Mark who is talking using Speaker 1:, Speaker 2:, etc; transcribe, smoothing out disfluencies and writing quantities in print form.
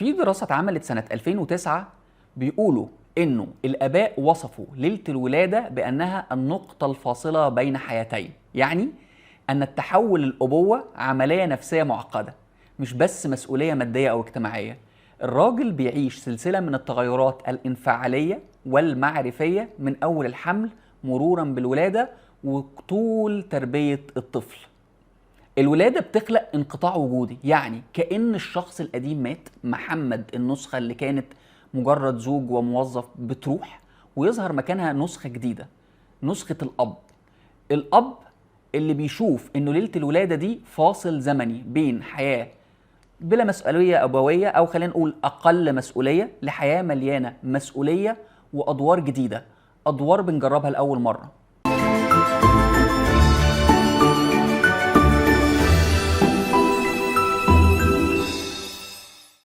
Speaker 1: في دراسة اتعملت سنة 2009 بيقولوا إنه الآباء وصفوا ليلة الولادة بأنها النقطة الفاصلة بين حياتين، يعني أن التحول للأبوة عملية نفسية معقدة، مش بس مسؤولية مادية أو اجتماعية. الراجل بيعيش سلسلة من التغيرات الانفعالية والمعرفية من أول الحمل مرورا بالولادة وطول تربية الطفل. الولادة بتخلق انقطاع وجودي، يعني كأن الشخص القديم مات، محمد النسخة اللي كانت مجرد زوج وموظف بتروح ويظهر مكانها نسخة جديدة، نسخة الأب اللي بيشوف إنه ليلة الولادة دي فاصل زمني بين حياة بلا مسؤولية أبوية، أو خلينا نقول أقل مسؤولية، لحياة مليانة مسؤولية وأدوار جديدة، أدوار بنجربها لأول مرة.